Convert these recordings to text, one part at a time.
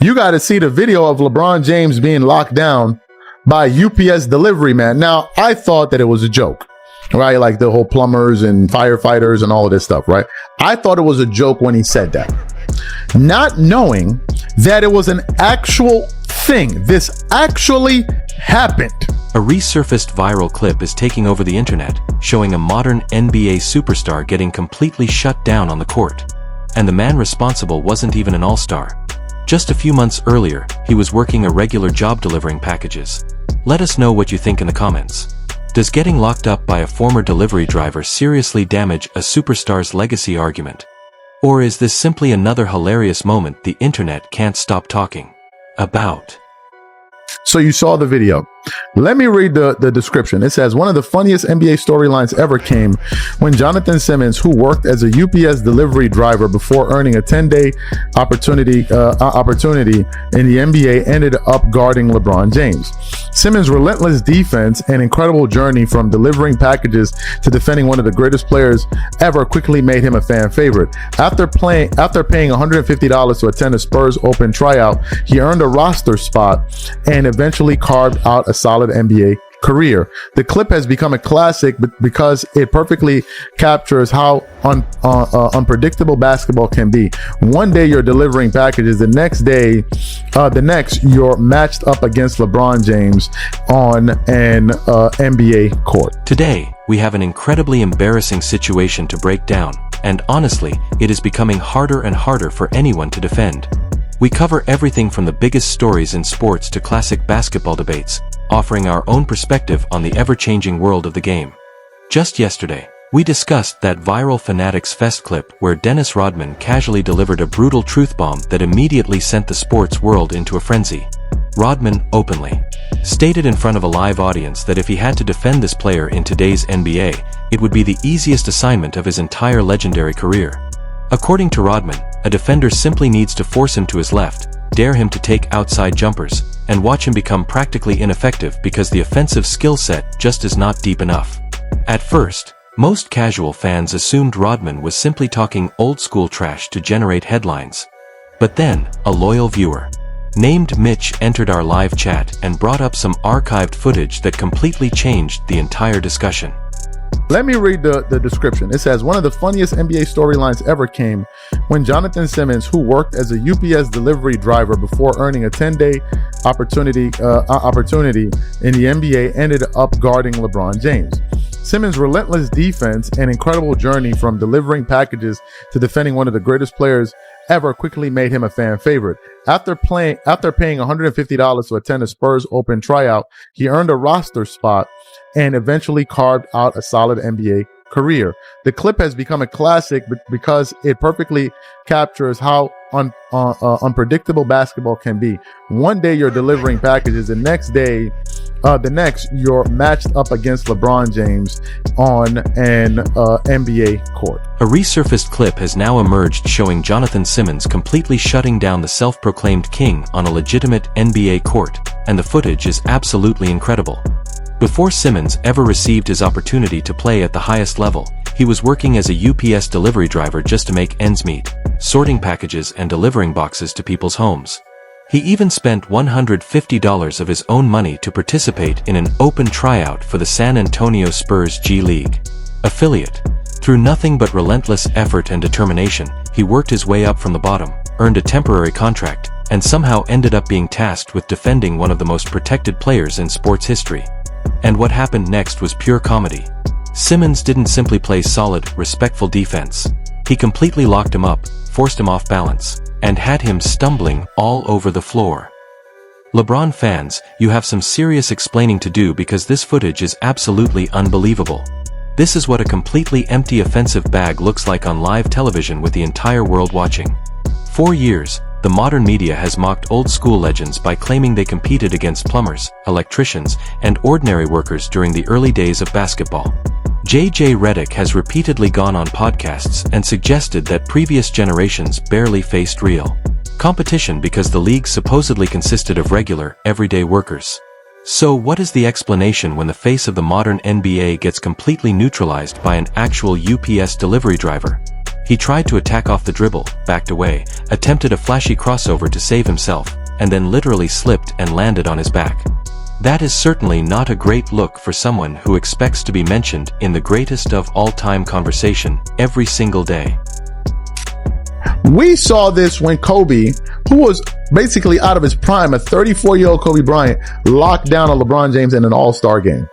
You got to see the video of LeBron James being locked down by UPS delivery man. Now, I thought that it was a joke, right? Like the whole plumbers and firefighters and all of this stuff, right? I thought it was a joke when he said that, not knowing that it was an actual thing. This actually happened. A resurfaced viral clip is taking over the internet, showing a modern NBA superstar getting completely shut down on the court. And the man responsible wasn't even an all-star. Just a few months earlier, he was working a regular job delivering packages. Let us know what you think in the comments. Does getting locked up by a former delivery driver seriously damage a superstar's legacy argument? Or is this simply another hilarious moment the internet can't stop talking about? So you saw the video. Let me read the description. It says, one of the funniest NBA storylines ever came when Jonathan Simmons, who worked as a UPS delivery driver before earning a 10-day opportunity in the NBA, ended up guarding LeBron James. Simmons' relentless defense and incredible journey from delivering packages to defending one of the greatest players ever quickly made him a fan favorite. After paying $150 to attend a Spurs Open tryout, he earned a roster spot and eventually carved out a solid NBA career. The clip has become a classic because it perfectly captures how unpredictable basketball can be. One day you're delivering packages, the next you're matched up against LeBron James on an NBA court. Today, we have an incredibly embarrassing situation to break down, and honestly, it is becoming harder and harder for anyone to defend. We cover everything from the biggest stories in sports to classic basketball debates, offering our own perspective on the ever-changing world of the game. Just yesterday, we discussed that viral Fanatics Fest clip where Dennis Rodman casually delivered a brutal truth bomb that immediately sent the sports world into a frenzy. Rodman openly stated in front of a live audience that if he had to defend this player in today's NBA, it would be the easiest assignment of his entire legendary career. According to Rodman, a defender simply needs to force him to his left, dare him to take outside jumpers, and watch him become practically ineffective because the offensive skill set just is not deep enough. At first, most casual fans assumed Rodman was simply talking old-school trash to generate headlines. But then, a loyal viewer named Mitch entered our live chat and brought up some archived footage that completely changed the entire discussion. Let me read the description. It says, one of the funniest NBA storylines ever came when Jonathan Simmons, who worked as a UPS delivery driver before earning a 10-day opportunity in the NBA, ended up guarding LeBron James. Simmons' relentless defense and incredible journey from delivering packages to defending one of the greatest players ever quickly made him a fan favorite. After paying $150 to attend a Spurs Open tryout, he earned a roster spot and eventually carved out a solid NBA career. The clip has become a classic because it perfectly captures how unpredictable basketball can be. One day you're delivering packages, the next you're matched up against LeBron James on an NBA court. A resurfaced clip has now emerged showing Jonathan Simmons completely shutting down the self-proclaimed king on a legitimate NBA court, and the footage is absolutely incredible. Before Simmons ever received his opportunity to play at the highest level, he was working as a UPS delivery driver just to make ends meet, sorting packages and delivering boxes to people's homes. He even spent $150 of his own money to participate in an open tryout for the San Antonio Spurs G League affiliate. Through nothing but relentless effort and determination, he worked his way up from the bottom, earned a temporary contract, and somehow ended up being tasked with defending one of the most protected players in sports history. And what happened next was pure comedy. Simmons didn't simply play solid, respectful defense. He completely locked him up, forced him off balance, and had him stumbling all over the floor. LeBron fans, you have some serious explaining to do because this footage is absolutely unbelievable. This is what a completely empty offensive bag looks like on live television with the entire world watching. For years, the modern media has mocked old-school legends by claiming they competed against plumbers, electricians, and ordinary workers during the early days of basketball. J.J. Redick has repeatedly gone on podcasts and suggested that previous generations barely faced real competition because the league supposedly consisted of regular, everyday workers. So what is the explanation when the face of the modern NBA gets completely neutralized by an actual UPS delivery driver? He tried to attack off the dribble, backed away, attempted a flashy crossover to save himself, and then literally slipped and landed on his back. That is certainly not a great look for someone who expects to be mentioned in the greatest of all-time conversation every single day. We saw this when Kobe, who was basically out of his prime, a 34-year-old Kobe Bryant, locked down a LeBron James in an all-star game.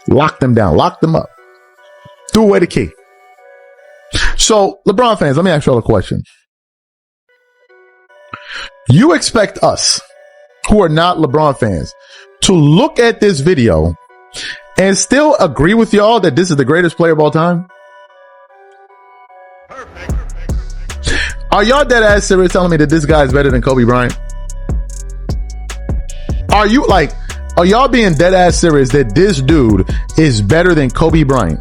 Locked him down, locked him up. Threw away the key. So, LeBron fans, let me ask you all a question. You expect us, who are not LeBron fans, to look at this video and still agree with y'all that this is the greatest player of all time? Are y'all dead ass serious telling me that this guy is better than Kobe Bryant? Are y'all being dead ass serious that this dude is better than Kobe Bryant?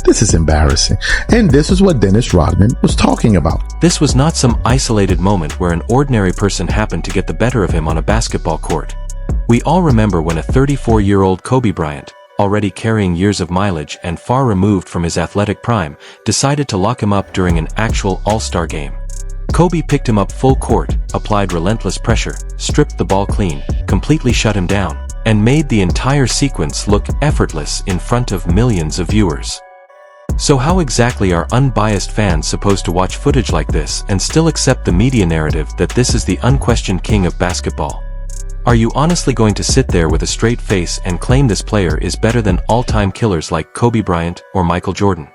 This is embarrassing. And this is what Dennis Rodman was talking about. This was not some isolated moment where an ordinary person happened to get the better of him on a basketball court. We all remember when a 34-year-old Kobe Bryant, already carrying years of mileage and far removed from his athletic prime, decided to lock him up during an actual all-star game. Kobe picked him up full court, applied relentless pressure, stripped the ball clean, completely shut him down, and made the entire sequence look effortless in front of millions of viewers. So how exactly are unbiased fans supposed to watch footage like this and still accept the media narrative that this is the unquestioned king of basketball? Are you honestly going to sit there with a straight face and claim this player is better than all-time killers like Kobe Bryant or Michael Jordan?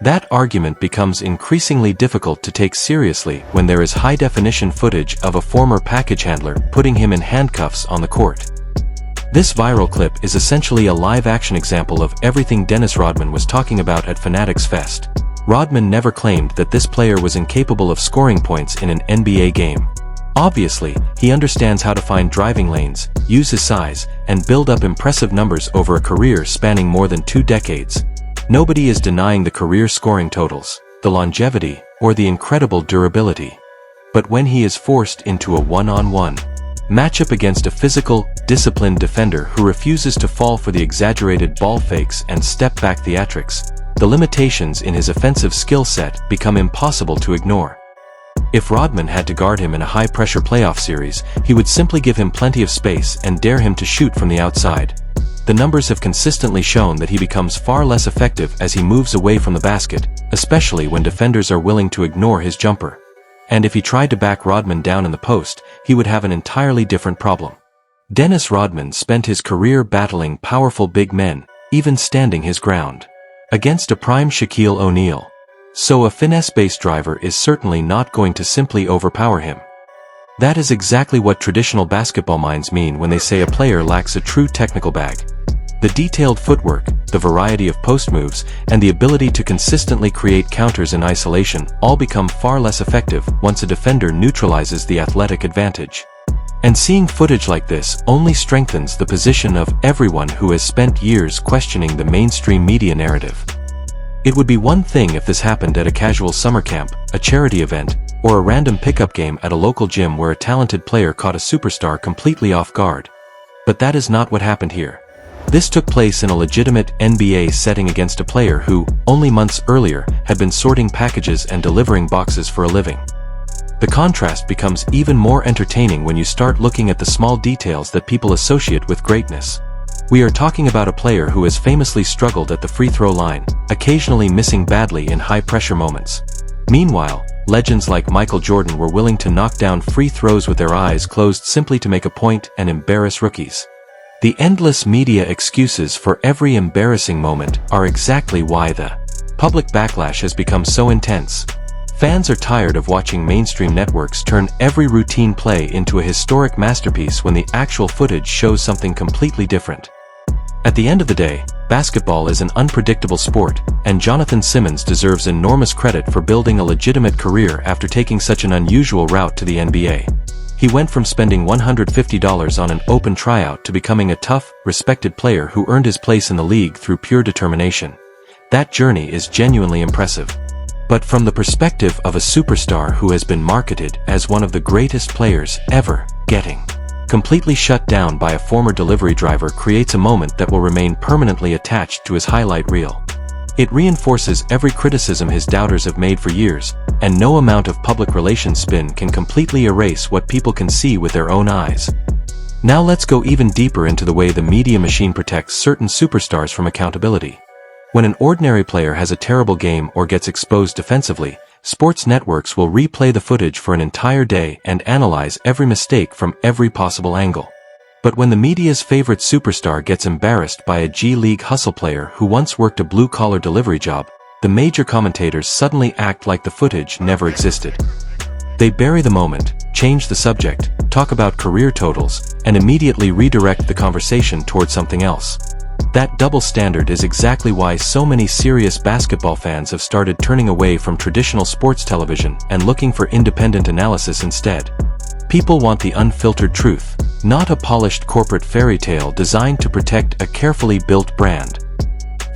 That argument becomes increasingly difficult to take seriously when there is high-definition footage of a former package handler putting him in handcuffs on the court. This viral clip is essentially a live-action example of everything Dennis Rodman was talking about at Fanatics Fest. Rodman never claimed that this player was incapable of scoring points in an NBA game. Obviously, he understands how to find driving lanes, use his size, and build up impressive numbers over a career spanning more than 2 decades. Nobody is denying the career scoring totals, the longevity, or the incredible durability. But when he is forced into a one-on-one matchup against a physical, disciplined defender who refuses to fall for the exaggerated ball fakes and step-back theatrics, the limitations in his offensive skill set become impossible to ignore. If Rodman had to guard him in a high-pressure playoff series, he would simply give him plenty of space and dare him to shoot from the outside. The numbers have consistently shown that he becomes far less effective as he moves away from the basket, especially when defenders are willing to ignore his jumper. And if he tried to back Rodman down in the post, he would have an entirely different problem. Dennis Rodman spent his career battling powerful big men, even standing his ground against a prime Shaquille O'Neal. So a finesse-based driver is certainly not going to simply overpower him. That is exactly what traditional basketball minds mean when they say a player lacks a true technical bag. The detailed footwork, the variety of post moves, and the ability to consistently create counters in isolation all become far less effective once a defender neutralizes the athletic advantage. And seeing footage like this only strengthens the position of everyone who has spent years questioning the mainstream media narrative. It would be one thing if this happened at a casual summer camp, a charity event, or a random pickup game at a local gym where a talented player caught a superstar completely off guard. But that is not what happened here. This took place in a legitimate NBA setting against a player who, only months earlier, had been sorting packages and delivering boxes for a living. The contrast becomes even more entertaining when you start looking at the small details that people associate with greatness. We are talking about a player who has famously struggled at the free throw line, occasionally missing badly in high-pressure moments. Meanwhile, legends like Michael Jordan were willing to knock down free throws with their eyes closed simply to make a point and embarrass rookies. The endless media excuses for every embarrassing moment are exactly why the public backlash has become so intense. Fans are tired of watching mainstream networks turn every routine play into a historic masterpiece when the actual footage shows something completely different. At the end of the day, basketball is an unpredictable sport, and Jonathan Simmons deserves enormous credit for building a legitimate career after taking such an unusual route to the NBA. He went from spending $150 on an open tryout to becoming a tough, respected player who earned his place in the league through pure determination. That journey is genuinely impressive. But from the perspective of a superstar who has been marketed as one of the greatest players ever, getting completely shut down by a former delivery driver creates a moment that will remain permanently attached to his highlight reel. It reinforces every criticism his doubters have made for years, and no amount of public relations spin can completely erase what people can see with their own eyes. Now let's go even deeper into the way the media machine protects certain superstars from accountability. When an ordinary player has a terrible game or gets exposed defensively, sports networks will replay the footage for an entire day and analyze every mistake from every possible angle. But when the media's favorite superstar gets embarrassed by a G-League hustle player who once worked a blue-collar delivery job, the major commentators suddenly act like the footage never existed. They bury the moment, change the subject, talk about career totals, and immediately redirect the conversation toward something else. That double standard is exactly why so many serious basketball fans have started turning away from traditional sports television and looking for independent analysis instead. People want the unfiltered truth, not a polished corporate fairy tale designed to protect a carefully built brand.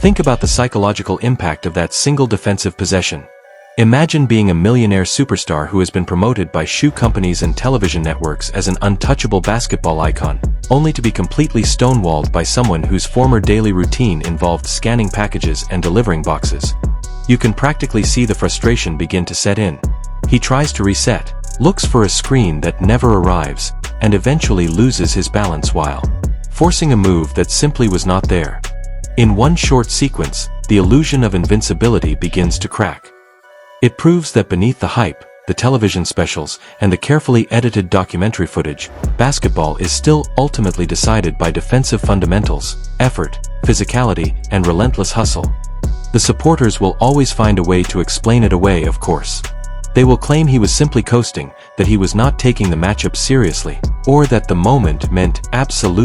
Think about the psychological impact of that single defensive possession. Imagine being a millionaire superstar who has been promoted by shoe companies and television networks as an untouchable basketball icon, only to be completely stonewalled by someone whose former daily routine involved scanning packages and delivering boxes. You can practically see the frustration begin to set in. He tries to reset, looks for a screen that never arrives, and eventually loses his balance while forcing a move that simply was not there. In one short sequence, the illusion of invincibility begins to crack. It proves that beneath the hype, the television specials, and the carefully edited documentary footage, basketball is still ultimately decided by defensive fundamentals, effort, physicality, and relentless hustle. The supporters will always find a way to explain it away, of course. They will claim he was simply coasting, that he was not taking the matchup seriously, or that the moment meant absolute